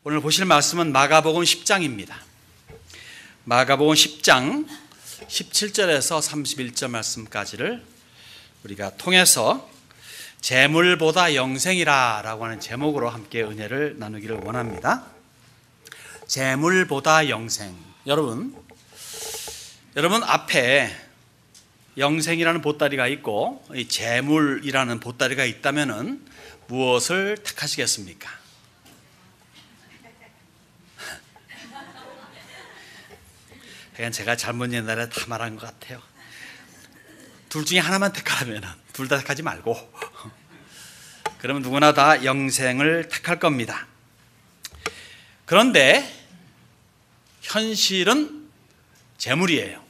오늘 보실 말씀은 마가복음 10장입니다. 마가복음 10장 17절에서 31절 말씀까지를 우리가 통해서 재물보다 영생이라 라고 하는 제목으로 함께 은혜를 나누기를 원합니다. 재물보다 영생. 여러분 앞에 영생이라는 보따리가 있고 이 재물이라는 보따리가 있다면 무엇을 택하시겠습니까? 그냥 제가 잘못 옛날에 다 말한 것 같아요. 둘 중에 하나만 택하라면 둘 다 택하지 말고 그러면 누구나 다 영생을 택할 겁니다. 그런데 현실은 재물이에요.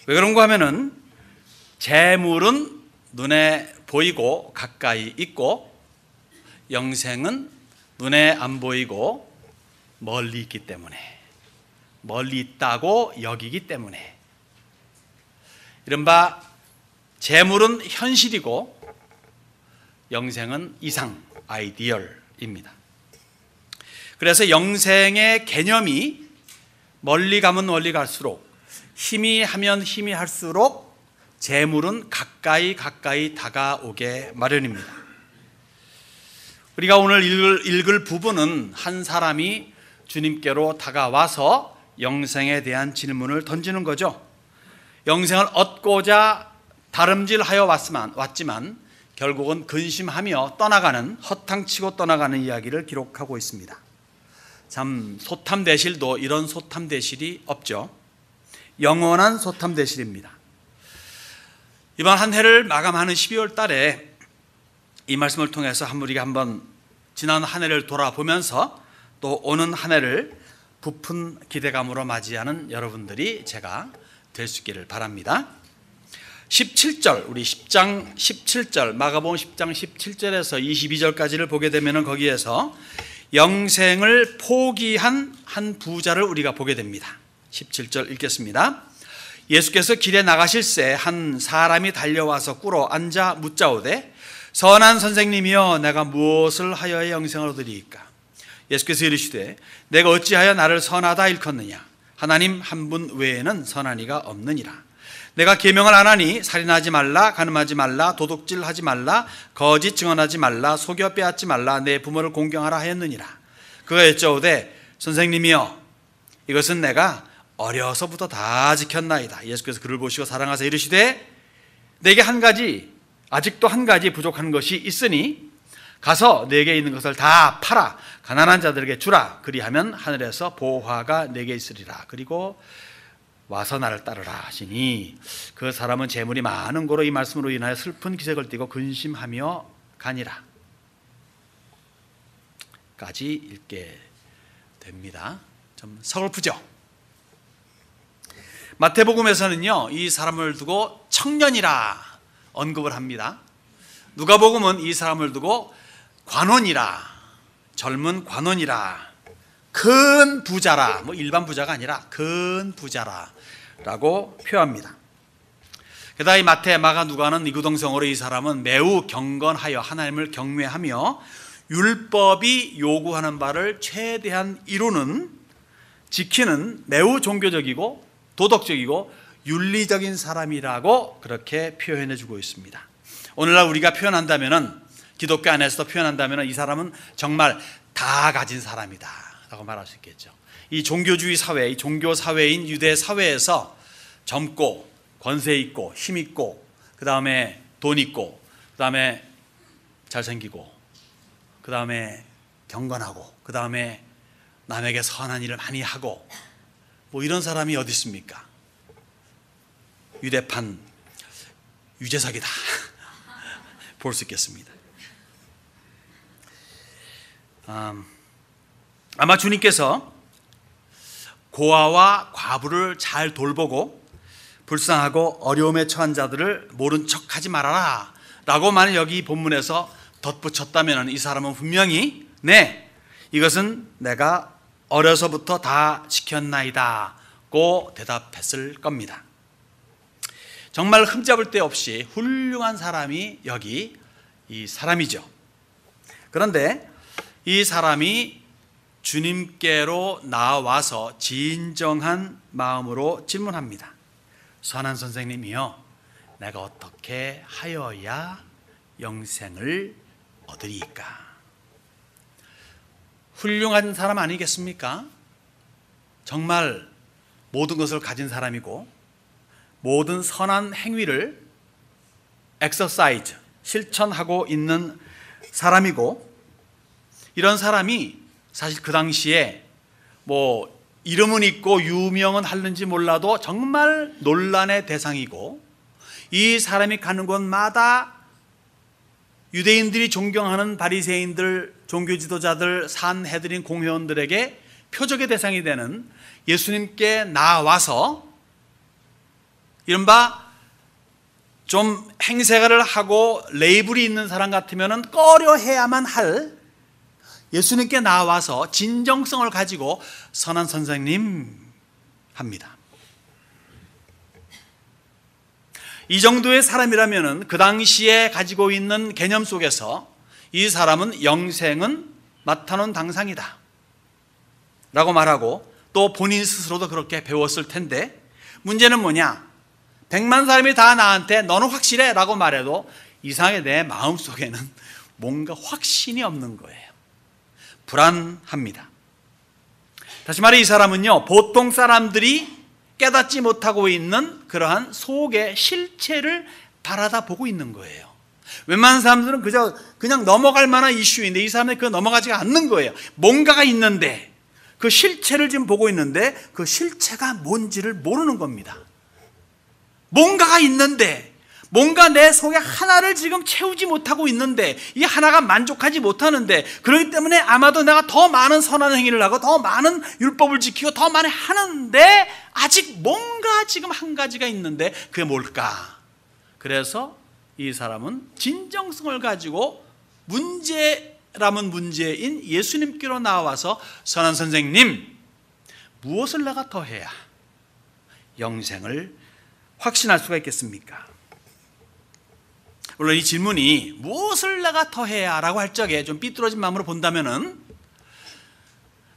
왜 그런가 하면은 재물은 눈에 보이고 가까이 있고 영생은 눈에 안 보이고 멀리 있기 때문에, 멀리 있다고 여기기 때문에, 이른바 재물은 현실이고 영생은 이상, 아이디얼입니다. 그래서 영생의 개념이 멀리 가면 멀리 갈수록, 힘이 하면 힘이 할수록 재물은 가까이 다가오게 마련입니다. 우리가 오늘 읽을 부분은 한 사람이 주님께로 다가와서 영생에 대한 질문을 던지는 거죠. 영생을 얻고자 다름질하여 왔지만 결국은 근심하며 떠나가는, 허탕치고 떠나가는 이야기를 기록하고 있습니다. 참 소탐대실도 이런 소탐대실이 없죠. 영원한 소탐대실입니다. 이번 한 해를 마감하는 12월 달에 이 말씀을 통해서 우리가 한번 지난 한 해를 돌아보면서 또 오는 한 해를 부푼 기대감으로 맞이하는 여러분들이 제가 될 수 있기를 바랍니다. 17절, 우리 10장 17절, 마가복음 10장 17절에서 22절까지를 보게 되면 거기에서 영생을 포기한 한 부자를 우리가 보게 됩니다. 17절 읽겠습니다. 예수께서 길에 나가실새 한 사람이 달려와서 꿇어 앉아 묻자오되 선한 선생님이여 내가 무엇을 하여야 영생을 얻으리이까? 예수께서 이르시되 내가 어찌하여 나를 선하다 일컫느냐? 하나님 한 분 외에는 선한 이가 없느니라. 내가 계명을 안 하니 살인하지 말라, 간음하지 말라, 도둑질하지 말라, 거짓 증언하지 말라, 속여 빼앗지 말라, 내 부모를 공경하라 하였느니라. 그가 여쭤오되 선생님이여 이것은 내가 어려서부터 다 지켰나이다. 예수께서 그를 보시고 사랑하사 이르시되 내게 아직도 한 가지 부족한 것이 있으니 가서 내게 있는 것을 다 팔아 가난한 자들에게 주라. 그리하면 하늘에서 보화가 내게 있으리라. 그리고 와서 나를 따르라 하시니 그 사람은 재물이 많은 고로 이 말씀으로 인하여 슬픈 기색을 띠고 근심하며 가니라. 까지 읽게 됩니다. 좀 서글프죠? 마태복음에서는요 이 사람을 두고 청년이라 언급을 합니다. 누가복음은 이 사람을 두고 관원이라, 젊은 관원이라, 큰 부자라, 일반 부자가 아니라 큰 부자라라고 표합니다. 게다가 이 마태, 마가, 누가는 이구동성으로 이 사람은 매우 경건하여 하나님을 경외하며 율법이 요구하는 바를 최대한 이루는, 지키는 매우 종교적이고 도덕적이고 윤리적인 사람이라고 그렇게 표현해주고 있습니다. 오늘날 우리가 표현한다면은, 기독교 안에서도 표현한다면 이 사람은 정말 다 가진 사람이다 라고 말할 수 있겠죠. 이 종교주의 사회, 이 종교 사회인 유대 사회에서 젊고 권세 있고 힘 있고 그 다음에 돈 있고 그 다음에 잘생기고 그 다음에 경건하고 그 다음에 남에게 선한 일을 많이 하고 이런 사람이 어디 있습니까? 유대판 유재석이다 볼 수 있겠습니다. 아마 주님께서 고아와 과부를 잘 돌보고 불쌍하고 어려움에 처한 자들을 모른 척하지 말아라 라고 만약 여기 본문에서 덧붙였다면 이 사람은 분명히 이것은 내가 어려서부터 다 지켰나이다 고 대답했을 겁니다. 정말 흠잡을 데 없이 훌륭한 사람이 여기 이 사람이죠. 그런데 이 사람이 주님께로 나와서 진정한 마음으로 질문합니다. 선한 선생님이여, 내가 어떻게 하여야 영생을 얻으리까? 훌륭한 사람 아니겠습니까? 정말 모든 것을 가진 사람이고 모든 선한 행위를 엑서사이즈, 실천하고 있는 사람이고, 이런 사람이 사실 그 당시에 뭐 이름은 있고 유명은 하는지 몰라도 정말 논란의 대상이고, 이 사람이 가는 곳마다 유대인들이 존경하는 바리새인들, 종교 지도자들, 산헤드린 공회원들에게 표적의 대상이 되는 예수님께 나와서 이른바 좀 행세가를 하고 레이블이 있는 사람 같으면 꺼려해야만 할 예수님께 나와서 진정성을 가지고 선한 선생님 합니다. 이 정도의 사람이라면 그 당시에 가지고 있는 개념 속에서 이 사람은 영생은 맡아놓은 당상이다 라고 말하고, 또 본인 스스로도 그렇게 배웠을 텐데, 문제는 뭐냐? 100만 사람이 다 나한테 너는 확실해 라고 말해도 이상하게 내 마음속에는 뭔가 확신이 없는 거예요. 불안합니다. 다시 말해 이 사람은요, 보통 사람들이 깨닫지 못하고 있는 그러한 속의 실체를 바라다 보고 있는 거예요. 웬만한 사람들은 그냥 넘어갈 만한 이슈인데 이 사람은 그거 넘어가지가 않는 거예요. 뭔가가 있는데 그 실체를 지금 보고 있는데 그 실체가 뭔지를 모르는 겁니다. 뭔가가 있는데, 뭔가 내 속에 하나를 지금 채우지 못하고 있는데, 이 하나가 만족하지 못하는데, 그렇기 때문에 아마도 내가 더 많은 선한 행위를 하고 더 많은 율법을 지키고 더 많이 하는데 아직 뭔가 지금 한 가지가 있는데 그게 뭘까? 그래서 이 사람은 진정성을 가지고 문제라면 문제인 예수님께로 나와서 선한 선생님, 무엇을 내가 더 해야 영생을 확신할 수가 있겠습니까? 물론 이 질문이 무엇을 내가 더 해야 라고 할 적에 좀 삐뚤어진 마음으로 본다면은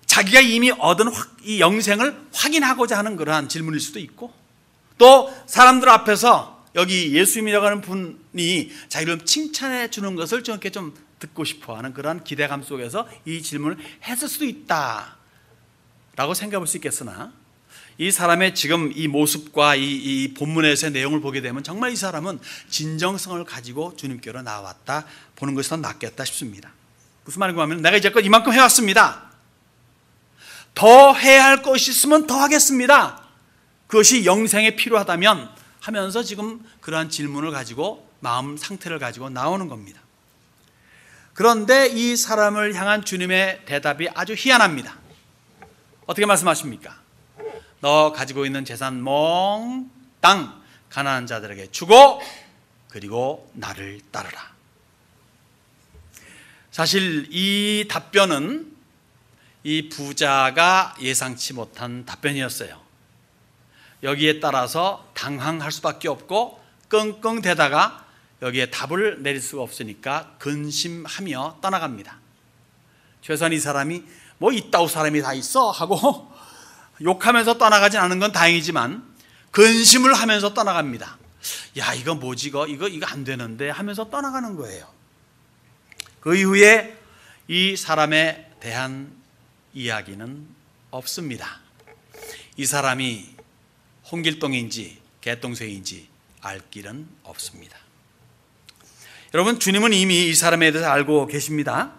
자기가 이미 얻은 이 영생을 확인하고자 하는 그러한 질문일 수도 있고, 또 사람들 앞에서 여기 예수님이라고 하는 분이 자기를 칭찬해 주는 것을 좀 이렇게 좀 듣고 싶어 하는 그러한 기대감 속에서 이 질문을 했을 수도 있다 라고 생각해 볼 수 있겠으나, 이 사람의 지금 이 모습과 이 본문에서의 내용을 보게 되면 정말 이 사람은 진정성을 가지고 주님께로 나왔다 보는 것이 더 낫겠다 싶습니다. 무슨 말인가 하면, 내가 이제껏 이만큼 해왔습니다. 더 해야 할 것이 있으면 더 하겠습니다. 그것이 영생에 필요하다면 하면서 지금 그러한 질문을 가지고 마음 상태를 가지고 나오는 겁니다. 그런데 이 사람을 향한 주님의 대답이 아주 희한합니다. 어떻게 말씀하십니까? 너 가지고 있는 재산 몽땅 가난한 자들에게 주고 그리고 나를 따르라. 사실 이 답변은 이 부자가 예상치 못한 답변이었어요. 여기에 따라서 당황할 수밖에 없고 끙끙대다가 여기에 답을 내릴 수가 없으니까 근심하며 떠나갑니다. 최소한 이 사람이 뭐 이따위 사람이 다 있어 하고 욕하면서 떠나가진 않은 건 다행이지만 근심을 하면서 떠나갑니다. 야, 이거 뭐지, 이거 안 되는데 하면서 떠나가는 거예요. 그 이후에 이 사람에 대한 이야기는 없습니다. 이 사람이 홍길동인지 개똥새인지 알 길은 없습니다. 여러분, 주님은 이미 이 사람에 대해서 알고 계십니다.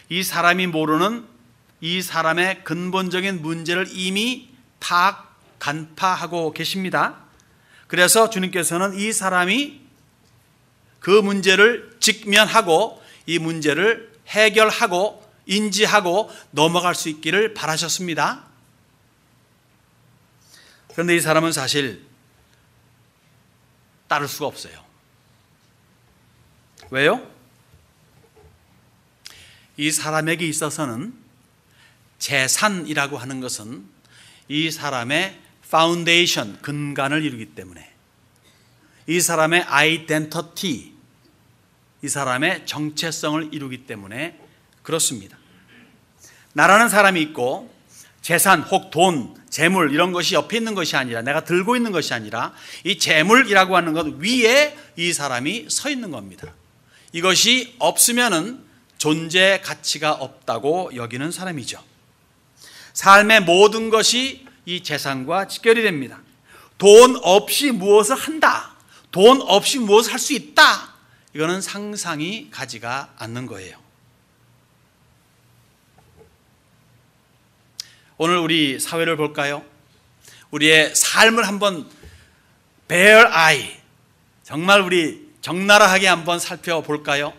이 사람이 모르는 이 사람의 근본적인 문제를 이미 간파하고 계십니다. 그래서 주님께서는 이 사람이 그 문제를 직면하고 이 문제를 해결하고 인지하고 넘어갈 수 있기를 바라셨습니다. 그런데 이 사람은 사실 따를 수가 없어요. 왜요? 이 사람에게 있어서는 재산이라고 하는 것은 이 사람의 파운데이션, 근간을 이루기 때문에, 이 사람의 아이덴티티, 이 사람의 정체성을 이루기 때문에 그렇습니다. 나라는 사람이 있고 재산 혹 돈, 재물 이런 것이 옆에 있는 것이 아니라, 내가 들고 있는 것이 아니라 이 재물이라고 하는 것 위에 이 사람이 서 있는 겁니다. 이것이 없으면은 존재 가치가 없다고 여기는 사람이죠. 삶의 모든 것이 이 재산과 직결이 됩니다. 돈 없이 무엇을 한다, 돈 없이 무엇을 할 수 있다, 이거는 상상이 가지가 않는 거예요. 오늘 우리 사회를 볼까요? 우리의 삶을 한번 bare eye, 정말 우리 적나라하게 한번 살펴볼까요?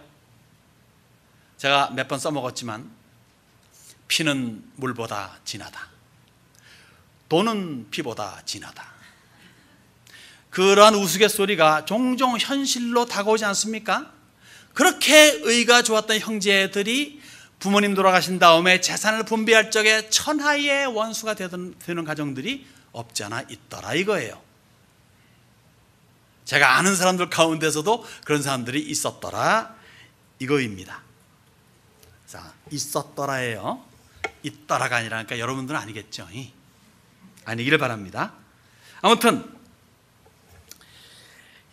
제가 몇 번 써먹었지만 피는 물보다 진하다, 돈은 피보다 진하다, 그러한 우스갯소리가 종종 현실로 다가오지 않습니까? 그렇게 의가 좋았던 형제들이 부모님 돌아가신 다음에 재산을 분배할 적에 천하의 원수가 되는 가정들이 없지 않아 있더라 이거예요. 제가 아는 사람들 가운데서도 그런 사람들이 있었더라 이거입니다. 자, 있었더라예요. 있더라가 아니라니까 여러분들은 아니겠죠. 아니기를 바랍니다. 아무튼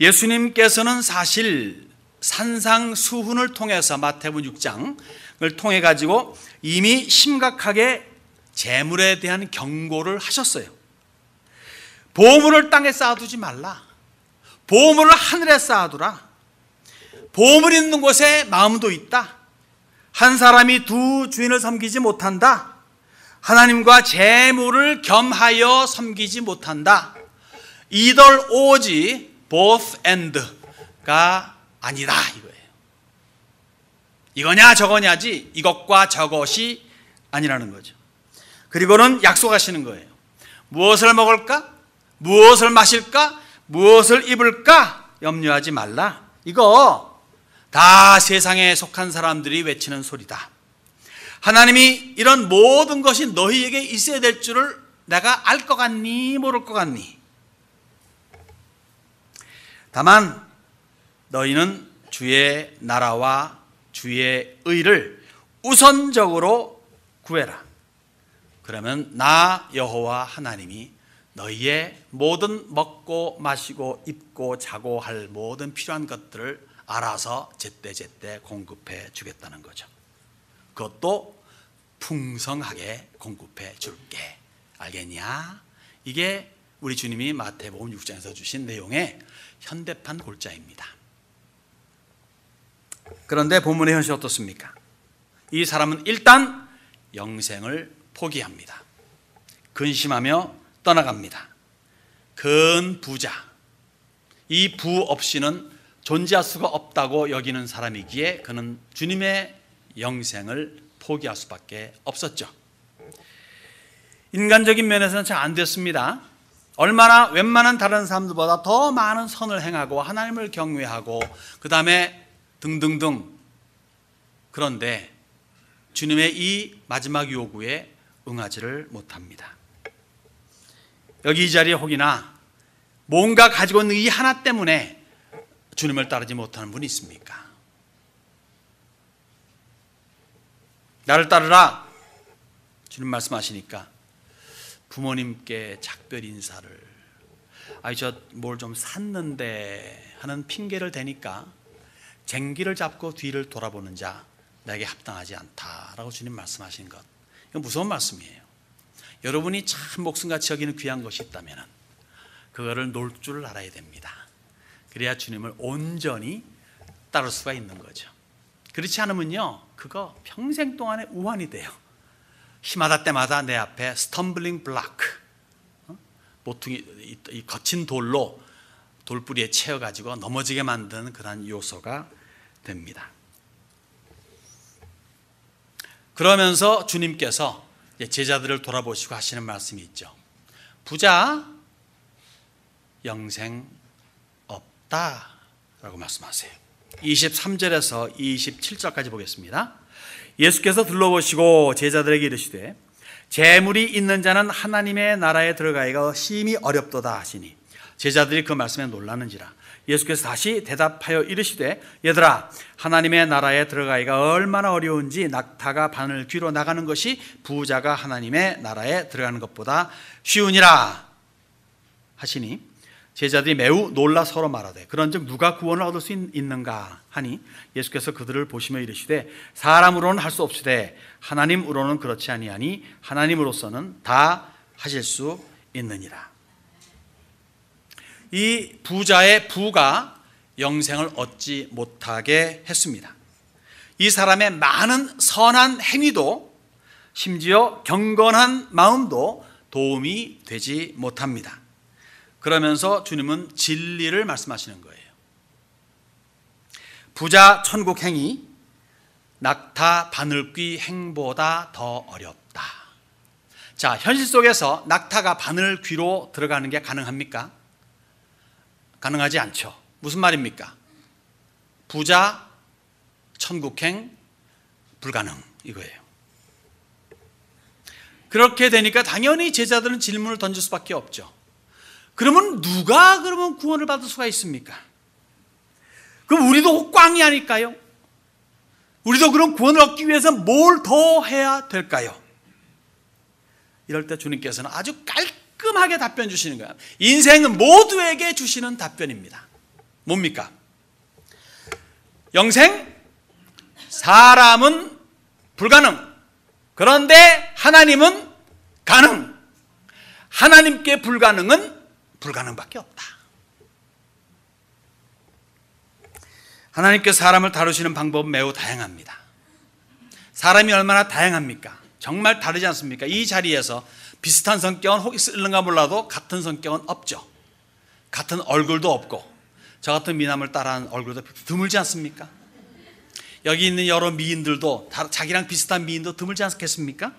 예수님께서는 사실 산상수훈을 통해서 마태복음 6장을 통해 가지고 이미 심각하게 재물에 대한 경고를 하셨어요. 보물을 땅에 쌓아두지 말라, 보물을 하늘에 쌓아두라, 보물 있는 곳에 마음도 있다, 한 사람이 두 주인을 섬기지 못한다, 하나님과 재물을 겸하여 섬기지 못한다, either 오지 both and가 아니다 이거예요. 이거냐 저거냐지 이것과 저것이 아니라는 거죠. 그리고는 약속하시는 거예요. 무엇을 먹을까? 무엇을 마실까? 무엇을 입을까? 염려하지 말라. 이거 다 세상에 속한 사람들이 외치는 소리다. 하나님이 이런 모든 것이 너희에게 있어야 될 줄을 내가 알 것 같니? 모를 것 같니? 다만 너희는 주의 나라와 주의 의를 우선적으로 구해라. 그러면 나 여호와 하나님이 너희의 모든 먹고 마시고 입고 자고 할 모든 필요한 것들을 알아서 제때제때 공급해 주겠다는 거죠. 그것도 풍성하게 공급해 줄게. 알겠냐? 이게 우리 주님이 마태복음 6장에서 주신 내용의 현대판 골자입니다. 그런데 본문의 현실이 어떻습니까? 이 사람은 일단 영생을 포기합니다. 근심하며 떠나갑니다. 근 부자, 이 부 없이는 존재할 수가 없다고 여기는 사람이기에 그는 주님의 영생을 포기할 수밖에 없었죠. 인간적인 면에서는 잘 안 됐습니다. 얼마나 웬만한 다른 사람들보다 더 많은 선을 행하고 하나님을 경외하고 그 다음에 등등등. 그런데 주님의 이 마지막 요구에 응하지를 못합니다. 여기 이 자리에 혹이나 뭔가 가지고 있는 이 하나 때문에 주님을 따르지 못하는 분이 있습니까? 나를 따르라 주님 말씀하시니까 부모님께 작별 인사를, 저 뭘 좀 샀는데 하는 핑계를 대니까 쟁기를 잡고 뒤를 돌아보는 자 내게 합당하지 않다라고 주님 말씀하신 것, 이건 무서운 말씀이에요. 여러분이 참 목숨같이 여기는 귀한 것이 있다면 그거를 놓을 줄 알아야 됩니다. 그래야 주님을 온전히 따를 수가 있는 거죠. 그렇지 않으면요 그거 평생 동안에 우환이 돼요. 힘하다 때마다 내 앞에 스텀블링 블록, 모퉁이 이 거친 돌로 돌뿌리에 채워가지고 넘어지게 만드는 그런 요소가 됩니다. 그러면서 주님께서 제자들을 돌아보시고 하시는 말씀이 있죠. 부자 영생 없다라고 말씀하세요. 23절에서 27절까지 보겠습니다. 예수께서 둘러보시고 제자들에게 이르시되 재물이 있는 자는 하나님의 나라에 들어가기가 심히 어렵도다 하시니 제자들이 그 말씀에 놀라는지라. 예수께서 다시 대답하여 이르시되 얘들아 하나님의 나라에 들어가기가 얼마나 어려운지 낙타가 바늘 귀로 나가는 것이 부자가 하나님의 나라에 들어가는 것보다 쉬우니라 하시니 제자들이 매우 놀라 서로 말하되 그런즉 누가 구원을 얻을 수 있는가 하니 예수께서 그들을 보시며 이르시되 사람으로는 할 수 없으되 하나님으로는 그렇지 아니하니 하나님으로서는 다 하실 수 있느니라. 이 부자의 부가 영생을 얻지 못하게 했습니다. 이 사람의 많은 선한 행위도 심지어 경건한 마음도 도움이 되지 못합니다. 그러면서 주님은 진리를 말씀하시는 거예요. 부자 천국 행위, 낙타 바늘귀 행보다 더 어렵다. 자, 현실 속에서 낙타가 바늘 귀로 들어가는 게 가능합니까? 가능하지 않죠. 무슨 말입니까? 부자 천국행 불가능 이거예요. 그렇게 되니까 당연히 제자들은 질문을 던질 수밖에 없죠. 그러면 누가 그러면 구원을 받을 수가 있습니까? 그럼 우리도 꽝이 아닐까요? 우리도 그럼 구원을 얻기 위해서 뭘 더 해야 될까요? 이럴 때 주님께서는 아주 깔끔하게 답변 주시는 거예요. 인생은 모두에게 주시는 답변입니다. 뭡니까? 영생, 사람은 불가능. 그런데 하나님은 가능. 하나님께 불가능은 불가능밖에 없다. 하나님께서 사람을 다루시는 방법은 매우 다양합니다. 사람이 얼마나 다양합니까? 정말 다르지 않습니까? 이 자리에서 비슷한 성격은 혹시 있는가 몰라도 같은 성격은 없죠. 같은 얼굴도 없고 저 같은 미남을 따라한 얼굴도 드물지 않습니까? 여기 있는 여러 미인들도 자기랑 비슷한 미인도 드물지 않겠습니까?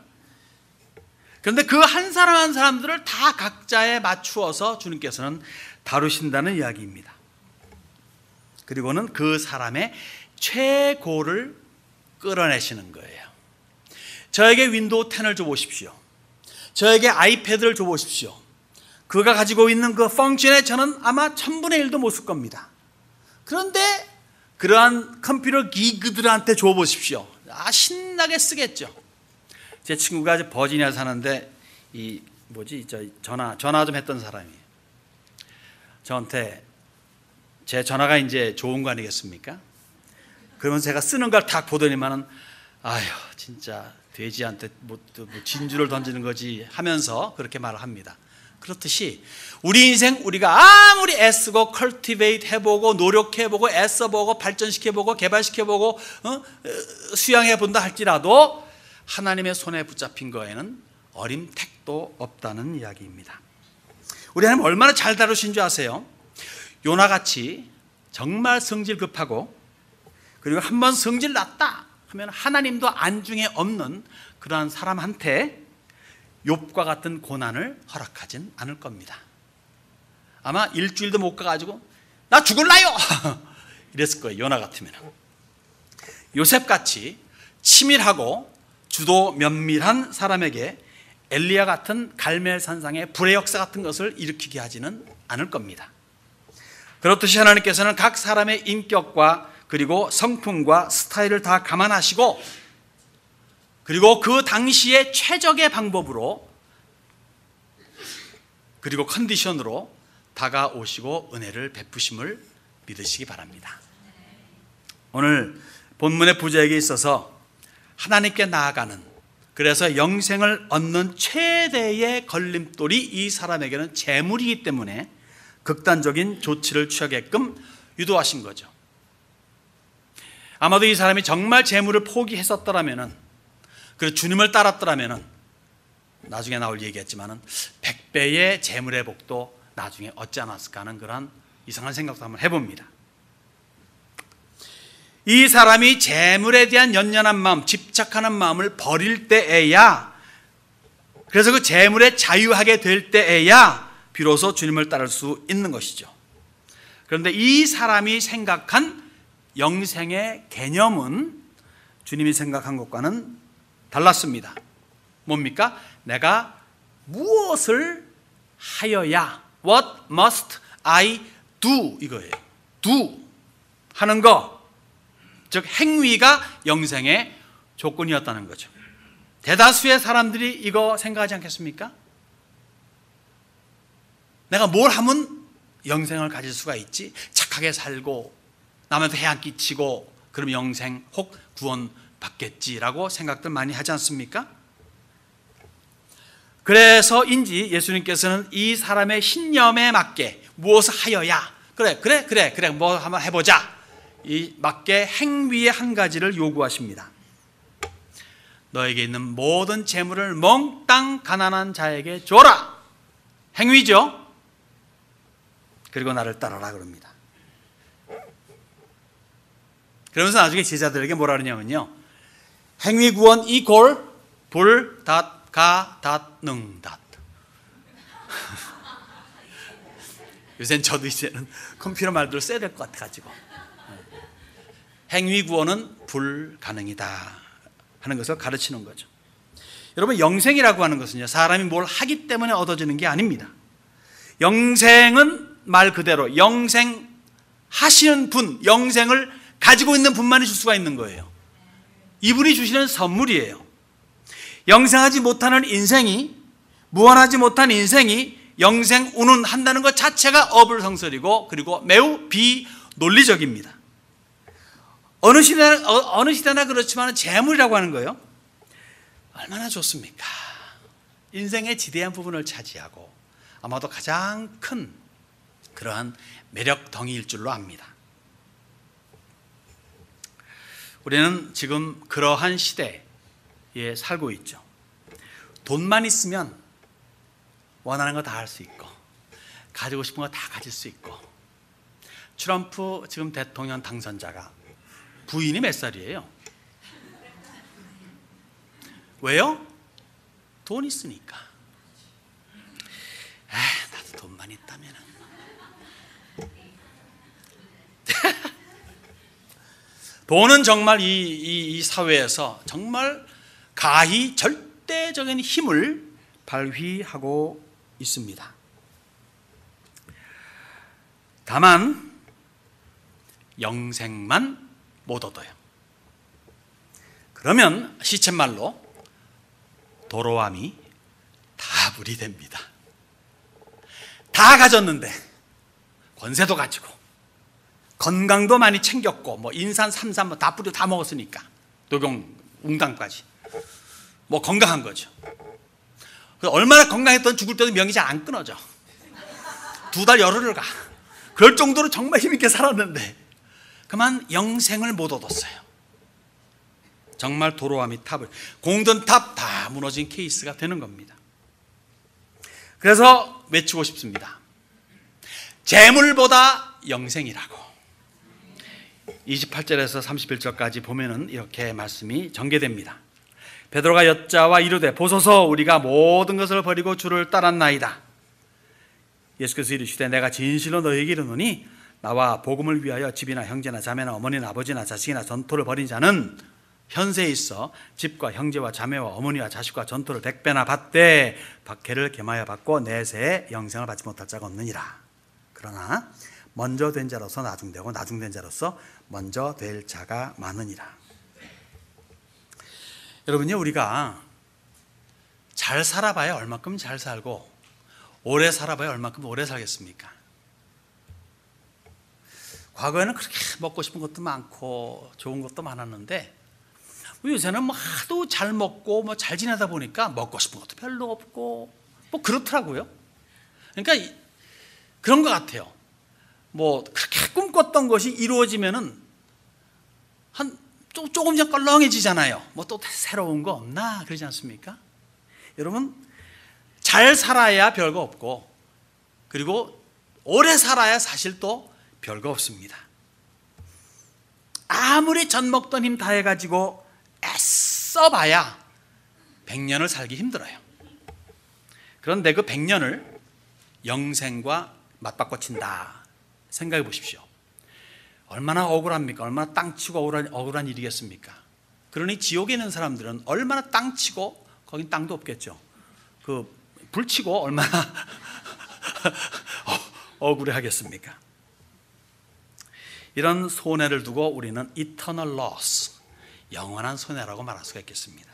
그런데 그 한 사람 한 사람들을 다 각자에 맞추어서 주님께서는 다루신다는 이야기입니다. 그리고는 그 사람의 최고를 끌어내시는 거예요. 저에게 윈도우 10을 줘보십시오. 저에게 아이패드를 줘보십시오. 그가 가지고 있는 그 펑션에 저는 아마 1000분의 1도 못 쓸 겁니다. 그런데 그러한 컴퓨터 기그들한테 줘보십시오. 신나게 쓰겠죠. 제 친구가 버지니아 사는데 전화 좀 했던 사람이에요. 저한테 제 전화가 이제 좋은 거 아니겠습니까? 그러면 제가 쓰는 걸 딱 보더니만은 아휴 진짜 돼지한테 진주를 던지는 거지 하면서 그렇게 말을 합니다. 그렇듯이 우리 인생 우리가 아무리 애쓰고 컬티베이트 해보고 노력해보고 애써보고 발전시켜보고 개발시켜보고 수양해본다 할지라도 하나님의 손에 붙잡힌 거에는 어림택도 없다는 이야기입니다. 우리 하나님 얼마나 잘 다루신 줄 아세요? 요나같이 정말 성질 급하고 그리고 한번 성질 났다 하면 하나님도 안중에 없는 그러한 사람한테 욥과 같은 고난을 허락하진 않을 겁니다. 아마 일주일도 못 가가지고 나 죽을라요 이랬을 거예요. 요나 같으면. 요셉같이 치밀하고 주도 면밀한 사람에게 엘리야 같은 갈멜산상의 불의 역사 같은 것을 일으키게 하지는 않을 겁니다. 그렇듯이 하나님께서는 각 사람의 인격과 그리고 성품과 스타일을 다 감안하시고 그리고 그 당시의 최적의 방법으로 그리고 컨디션으로 다가오시고 은혜를 베푸심을 믿으시기 바랍니다. 오늘 본문의 부자에게 있어서 하나님께 나아가는 그래서 영생을 얻는 최대의 걸림돌이 이 사람에게는 재물이기 때문에 극단적인 조치를 취하게끔 유도하신 거죠. 아마도 이 사람이 정말 재물을 포기했었더라면은 그리고 주님을 따랐더라면은 나중에 나올 얘기했지만은 100배의 재물의 복도 나중에 얻지 않았을까 하는 그런 이상한 생각도 한번 해봅니다. 이 사람이 재물에 대한 연연한 마음, 집착하는 마음을 버릴 때에야 그래서 그 재물에 자유하게 될 때에야 비로소 주님을 따를 수 있는 것이죠. 그런데 이 사람이 생각한 영생의 개념은 주님이 생각한 것과는 달랐습니다. 뭡니까? 내가 무엇을 하여야 What must I do? 이거예요. do 하는 거, 즉 행위가 영생의 조건이었다는 거죠. 대다수의 사람들이 이거 생각하지 않겠습니까? 내가 뭘 하면 영생을 가질 수가 있지? 착하게 살고 남한테 해안 끼치고 그럼 영생 혹 구원 받겠지라고 생각들 많이 하지 않습니까? 그래서인지 예수님께서는 이 사람의 신념에 맞게 무엇을 하여야 그래 뭐 한번 해보자, 이 맞게 행위의 한 가지를 요구하십니다. 너에게 있는 모든 재물을 몽땅 가난한 자에게 줘라. 행위죠. 그리고 나를 따라라 그럽니다. 그러면서 나중에 제자들에게 뭐라 그러냐면요, 행위 구원 이골 불 닷 가 닷 능 닷. 요새는 저도 이제는 컴퓨터 말들을 써야 될 것 같아가지고, 행위 구원은 불가능이다 하는 것을 가르치는 거죠. 여러분, 영생이라고 하는 것은요, 사람이 뭘 하기 때문에 얻어지는 게 아닙니다. 영생은 말 그대로 영생하시는 분, 영생을 가지고 있는 분만이 줄 수가 있는 거예요. 이분이 주시는 선물이에요. 영생하지 못하는 인생이, 무한하지 못한 인생이 영생 운운한다는 것 자체가 어불성설이고, 그리고 매우 비논리적입니다. 어느 시대나 그렇지만 재물이라고 하는 거예요, 얼마나 좋습니까? 인생의 지대한 부분을 차지하고 아마도 가장 큰 그러한 매력 덩이일 줄로 압니다. 우리는 지금 그러한 시대에 살고 있죠. 돈만 있으면 원하는 거 다 할 수 있고, 가지고 싶은 거 다 가질 수 있고. 트럼프 지금 대통령 당선자가 부인이 몇 살이에요? 왜요? 돈 있으니까. 나도 돈만 있다면. 돈은 정말 이 사회에서 정말 가히 절대적인 힘을 발휘하고 있습니다. 다만 영생만 못 얻어요. 그러면 시쳇말로 도로함이 다불이 됩니다. 다 가졌는데, 권세도 가지고 건강도 많이 챙겼고, 뭐 인산, 삼산 뭐 다 뿌려 다 먹었으니까, 녹용, 웅당까지 뭐 건강한 거죠. 그래서 얼마나 건강했던 죽을 때도 명이 잘 안 끊어져. 2달 열흘을 가. 그럴 정도로 정말 힘있게 살았는데 그만 영생을 못 얻었어요. 정말 도로함이 탑을, 공든탑 다 무너진 케이스가 되는 겁니다. 그래서 외치고 싶습니다. 재물보다 영생이라고. 28절에서 31절까지 보면은 이렇게 말씀이 전개됩니다. 베드로가 여짜와 이르되 보소서, 우리가 모든 것을 버리고 주를 따랐나이다. 예수께서 이르시되 내가 진실로 너희에게 이르노니 나와 복음을 위하여 집이나 형제나 자매나 어머니나 아버지나 자식이나 전토를 벌인 자는 현세에 있어 집과 형제와 자매와 어머니와 자식과 전토를 100배나 받되 박해를 겸하여 받고 내세에 영생을 받지 못할 자가 없느니라. 그러나 먼저 된 자로서 나중되고 나중된 자로서 먼저 될 자가 많으니라. 여러분요, 우리가 잘 살아봐야 얼마큼 잘 살고 오래 살아봐야 얼마큼 오래 살겠습니까? 과거에는 그렇게 먹고 싶은 것도 많고 좋은 것도 많았는데, 요새는 뭐 하도 잘 먹고 뭐 잘 지내다 보니까 먹고 싶은 것도 별로 없고 뭐 그렇더라고요. 그러니까 그런 것 같아요. 뭐 그렇게 꿈꿨던 것이 이루어지면은 한 조금 전 껄렁해지잖아요. 뭐 또 새로운 거 없나 그러지 않습니까? 여러분, 잘 살아야 별거 없고, 그리고 오래 살아야 사실 또 별거 없습니다. 아무리 젖 먹던 힘 다 해가지고 애써봐야 100년을 살기 힘들어요. 그런데 그 100년을 영생과 맞바꿔친다 생각해 보십시오. 얼마나 억울합니까? 얼마나 땅치고 억울한 일이겠습니까? 그러니 지옥에 있는 사람들은 얼마나 땅치고, 거긴 땅도 없겠죠, 그 불치고 얼마나 억울해 하겠습니까? 이런 손해를 두고 우리는 eternal loss, 영원한 손해라고 말할 수가 있겠습니다.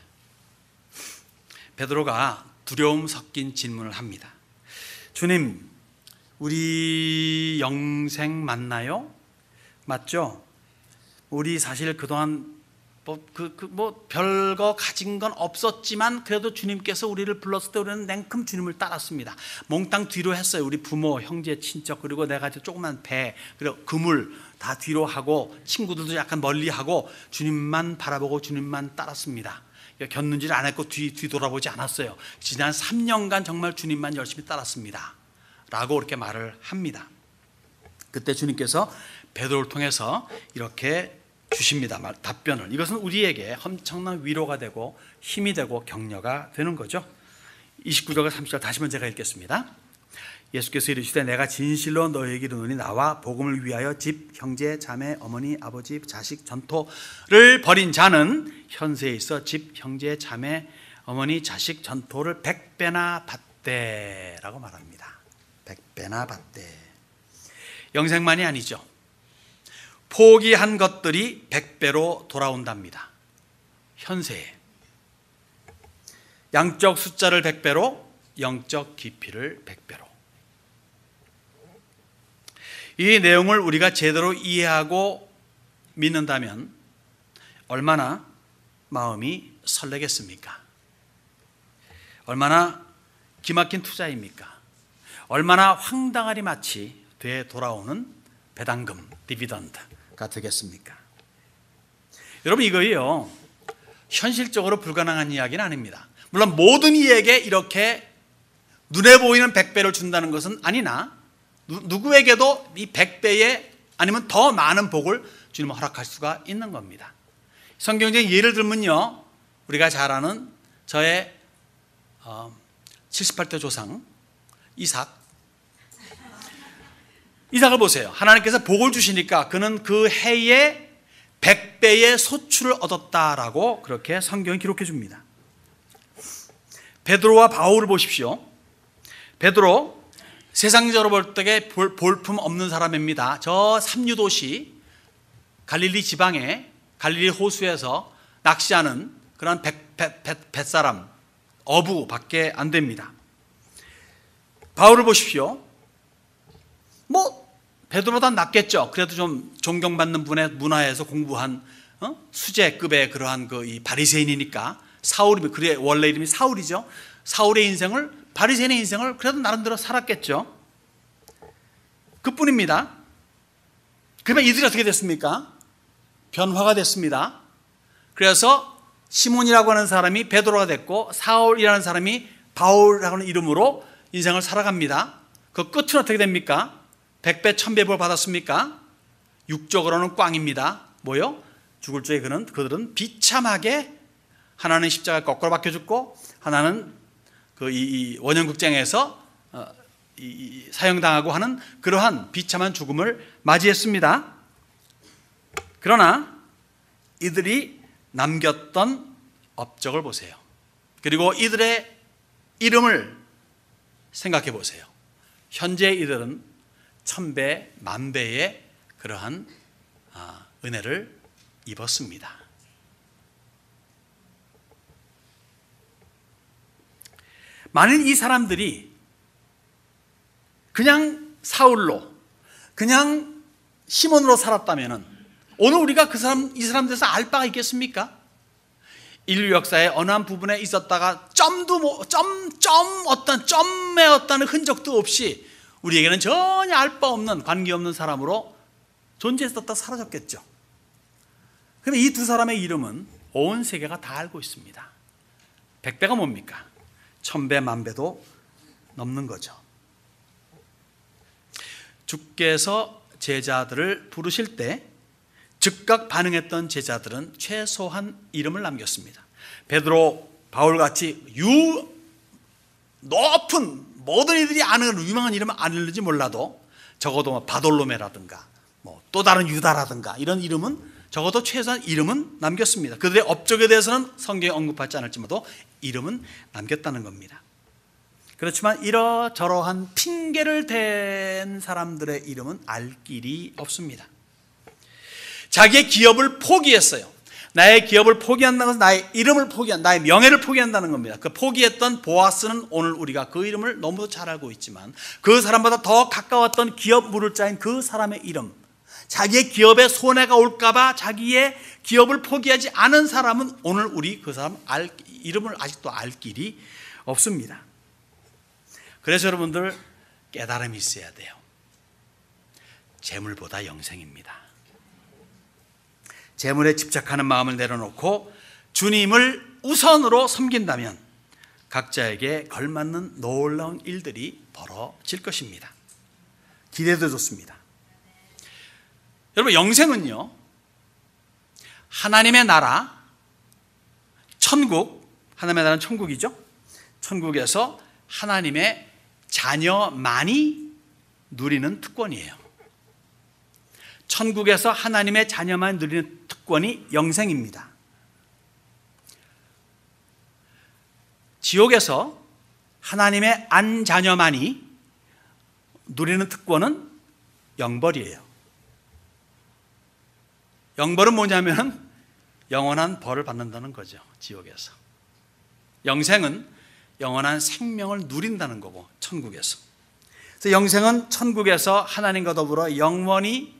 베드로가 두려움 섞인 질문을 합니다. 주님, 우리 영생 맞나요? 맞죠? 우리 사실 그동안 별거 가진 건 없었지만 그래도 주님께서 우리를 불렀을 때 우리는 냉큼 주님을 따랐습니다. 몽땅 뒤로 했어요. 우리 부모, 형제, 친척, 그리고 내가 조그만 배, 그리고 그물 다 뒤로 하고 친구들도 약간 멀리 하고 주님만 바라보고 주님만 따랐습니다. 곁눈질 안 했고 뒤돌아보지 않았어요. 지난 3년간 정말 주님만 열심히 따랐습니다 라고 이렇게 말을 합니다. 그때 주님께서 베드로를 통해서 이렇게 주십니다. 답변을. 이것은 우리에게 엄청난 위로가 되고 힘이 되고 격려가 되는 거죠. 29절과 30절 다시 한번 제가 읽겠습니다. 예수께서 이르시되 내가 진실로 너희에게 이르노니 나와 복음을 위하여 집, 형제, 자매, 어머니, 아버지, 자식, 전토를 벌인 자는 현세에 있어 집, 형제, 자매, 어머니, 자식, 전토를 100배나 받되라고 말합니다. 100배나 받되. 영생만이 아니죠. 포기한 것들이 100배로 돌아온답니다. 현세에. 양적 숫자를 100배로, 영적 깊이를 100배로. 이 내용을 우리가 제대로 이해하고 믿는다면 얼마나 마음이 설레겠습니까? 얼마나 기막힌 투자입니까? 얼마나 황당하리 마치 되돌아오는 배당금, 디비던드가 되겠습니까? 여러분, 이거요 현실적으로 불가능한 이야기는 아닙니다. 물론 모든 이에게 이렇게 눈에 보이는 100배를 준다는 것은 아니나 누구에게도 이 100배의 아니면 더 많은 복을 주님은 허락할 수가 있는 겁니다. 성경적인 예를 들면요, 우리가 잘 아는 저의 78대 조상 이삭을 보세요. 하나님께서 복을 주시니까 그는 그 해에 100배의 소출을 얻었다라고 그렇게 성경이 기록해 줍니다. 베드로와 바울을 보십시오. 베드로 세상적으로 볼 때 볼품 없는 사람입니다. 저 삼류도시 갈릴리 지방에 갈릴리 호수에서 낚시하는 그런 뱃사람, 어부밖에 안 됩니다. 바울을 보십시오. 베드로보다 낫겠죠. 그래도 좀 존경받는 분의 문화에서 공부한 수재급의 그러한 이 바리새인이니까 사울이, 그의 원래 이름이 사울이죠. 사울의 인생을, 바리새인의 인생을 그래도 나름대로 살았겠죠. 그뿐입니다. 그러면 이들이 어떻게 됐습니까? 변화가 됐습니다. 그래서 시몬이라고 하는 사람이 베드로가 됐고 사울이라는 사람이 바울이라고 하는 이름으로 인생을 살아갑니다. 그 끝은 어떻게 됩니까? 100배, 1000배 볼 받았습니까? 육적으로는 꽝입니다. 뭐요? 죽을 적에 그들은 비참하게, 하나는 십자가 거꾸로 박혀 죽고 하나는 이 원형극장에서 사형당하고 하는 그러한 비참한 죽음을 맞이했습니다. 그러나 이들이 남겼던 업적을 보세요. 그리고 이들의 이름을 생각해 보세요. 현재 이들은 1000배, 10,000배의 그러한 은혜를 입었습니다. 만일 이 사람들이 그냥 사울로, 그냥 시몬으로 살았다면 오늘 우리가 이 사람들에서 알 바가 있겠습니까? 인류 역사의 어느 한 부분에 있었다가 점의 어떤 흔적도 없이 우리에게는 전혀 알 바 없는, 관계없는 사람으로 존재했었다 사라졌겠죠. 그런데 이 두 사람의 이름은 온 세계가 다 알고 있습니다. 100배가 뭡니까? 1000배, 10,000배도 넘는 거죠. 주께서 제자들을 부르실 때 즉각 반응했던 제자들은 최소한 이름을 남겼습니다. 베드로, 바울같이 높은 모든 이들이 아는 유명한 이름은 아는지 몰라도 적어도 바돌로메라든가 또 다른 유다라든가 이런 이름은 적어도 최소한 이름은 남겼습니다. 그들의 업적에 대해서는 성경에 언급하지 않을지라도 이름은 남겼다는 겁니다. 그렇지만 이러저러한 핑계를 댄 사람들의 이름은 알 길이 없습니다. 자기의 기업을 포기했어요. 나의 기업을 포기한다는 것은 나의 이름을 나의 명예를 포기한다는 겁니다. 그 포기했던 보아스는 오늘 우리가 그 이름을 너무도 잘 알고 있지만 그 사람보다 더 가까웠던 기업 물을자인 그 사람의 이름, 자기의 기업에 손해가 올까봐 자기의 기업을 포기하지 않은 사람은 오늘 우리 그 사람 이름을 아직도 알 길이 없습니다. 그래서 여러분들 깨달음이 있어야 돼요. 재물보다 영생입니다. 재물에 집착하는 마음을 내려놓고 주님을 우선으로 섬긴다면 각자에게 걸맞는 놀라운 일들이 벌어질 것입니다. 기대도 좋습니다. 여러분, 영생은요, 하나님의 나라, 천국, 하나님의 나라는 천국이죠. 천국에서 하나님의 자녀만이 누리는 특권이에요. 천국에서 하나님의 자녀만 누리는 특권이 영생입니다. 지옥에서 하나님의 안 자녀만이 누리는 특권은 영벌이에요. 영벌은 뭐냐면 영원한 벌을 받는다는 거죠. 지옥에서. 영생은 영원한 생명을 누린다는 거고, 천국에서. 그래서 영생은 천국에서 하나님과 더불어 영원히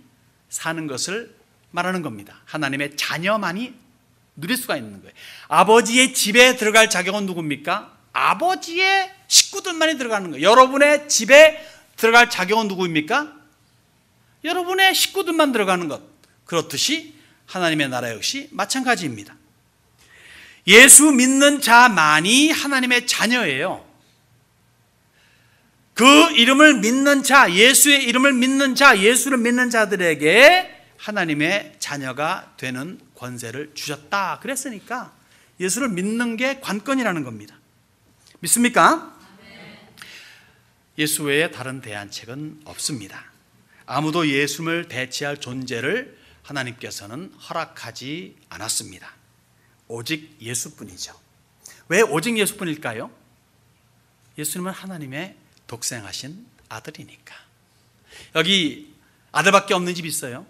사는 것을 말하는 겁니다. 하나님의 자녀만이 누릴 수가 있는 거예요. 아버지의 집에 들어갈 자격은 누굽니까? 아버지의 식구들만이 들어가는 거예요. 여러분의 집에 들어갈 자격은 누구입니까? 여러분의 식구들만 들어가는 것. 그렇듯이 하나님의 나라 역시 마찬가지입니다. 예수 믿는 자만이 하나님의 자녀예요. 그 이름을 믿는 자, 예수의 이름을 믿는 자, 예수를 믿는 자들에게 하나님의 자녀가 되는 권세를 주셨다 그랬으니까 예수를 믿는 게 관건이라는 겁니다. 믿습니까? 예수 외에 다른 대안책은 없습니다. 아무도 예수를 대체할 존재를 하나님께서는 허락하지 않았습니다. 오직 예수뿐이죠. 왜 오직 예수뿐일까요? 예수님은 하나님의 독생하신 아들이니까. 여기 아들밖에 없는 집 있어요?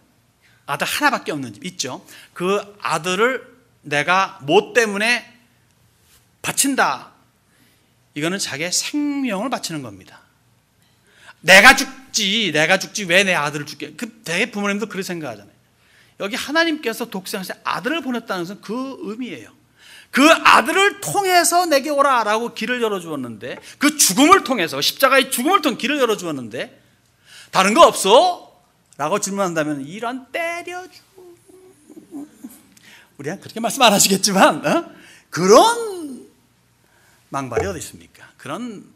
아들 하나밖에 없는 집 있죠? 그 아들을 내가 뭐 때문에 바친다. 이거는 자기의 생명을 바치는 겁니다. 내가 죽지 왜 내 아들을 줄게. 대개 부모님도 그렇게 생각하잖아요. 여기 하나님께서 독생하신 아들을 보냈다는 것은 그 의미예요. 그 아들을 통해서 내게 오라라고 길을 열어주었는데, 그 죽음을 통해서, 십자가의 죽음을 통해 길을 열어주었는데 다른 거 없어? 라고 질문한다면 이런 때려주, 우리는 그렇게 말씀 안 하시겠지만 그런 망발이 어디 있습니까? 그런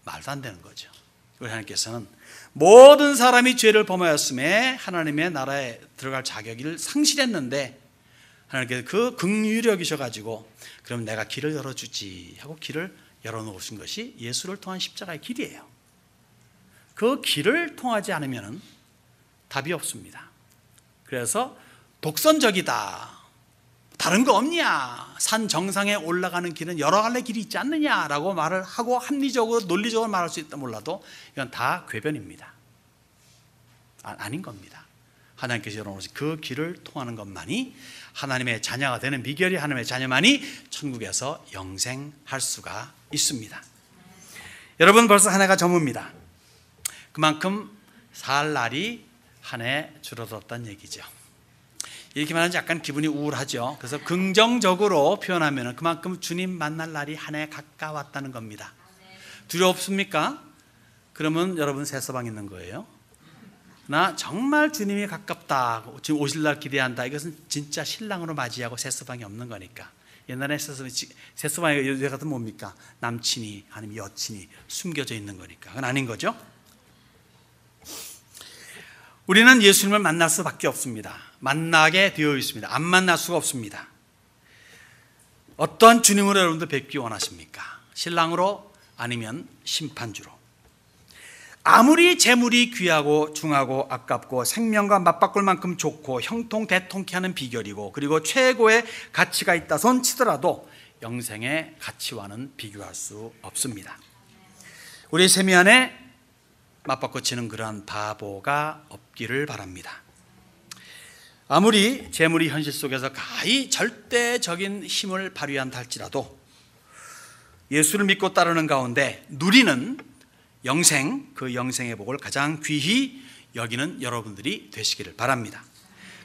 말도 안 되는 거죠. 우리 하나님께서는 모든 사람이 죄를 범하였음에 하나님의 나라에 들어갈 자격을 상실했는데 하나님께서 그 긍휼히 여기셔가지고 그럼 내가 길을 열어주지 하고 길을 열어놓으신 것이 예수를 통한 십자가의 길이에요. 그 길을 통하지 않으면 답이 없습니다. 그래서 독선적이다, 다른 거 없냐, 산 정상에 올라가는 길은 여러 갈래 길이 있지 않느냐라고 말을 하고 합리적으로 논리적으로 말할 수 있다 몰라도 이건 다 궤변입니다. 아닌 겁니다. 하나님께서 열어놓으신 그 길을 통하는 것만이 하나님의 자녀가 되는 비결이, 하나님의 자녀만이 천국에서 영생할 수가 있습니다. 여러분, 벌써 한 해가 저뭅니다. 그만큼 살 날이 한 해 줄어들었다는 얘기죠. 이렇게 말하면 약간 기분이 우울하죠. 그래서 긍정적으로 표현하면 그만큼 주님 만날 날이 한 해 가까웠다는 겁니다. 두렵습니까? 그러면 여러분 새서방 있는 거예요. 나 정말 주님이 가깝다, 지금 오실 날 기대한다. 이것은 진짜 신랑으로 맞이하고 새서방이 없는 거니까. 옛날에 새서방이 요새 같은 뭡니까? 남친이 아니면 여친이 숨겨져 있는 거니까. 그건 아닌 거죠. 우리는 예수님을 만날 수밖에 없습니다. 만나게 되어 있습니다. 안 만날 수가 없습니다. 어떠한 주님으로 여러분들 뵙기 원하십니까? 신랑으로 아니면 심판주로? 아무리 재물이 귀하고 중하고 아깝고 생명과 맞바꿀 만큼 좋고 형통대통케 하는 비결이고 그리고 최고의 가치가 있다 손 치더라도 영생의 가치와는 비교할 수 없습니다. 우리 세미 안에 맞바꿔치는 그러한 바보가 없기를 바랍니다. 아무리 재물이 현실 속에서 가히 절대적인 힘을 발휘한다 할지라도 예수를 믿고 따르는 가운데 누리는 영생, 그 영생의 복을 가장 귀히 여기는 여러분들이 되시기를 바랍니다.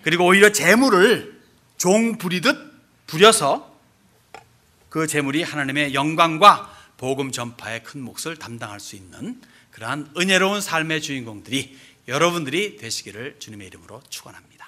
그리고 오히려 재물을 종 부리듯 부려서 그 재물이 하나님의 영광과 복음 전파의 큰 몫을 담당할 수 있는 그러한 은혜로운 삶의 주인공들이 여러분들이 되시기를 주님의 이름으로 축원합니다.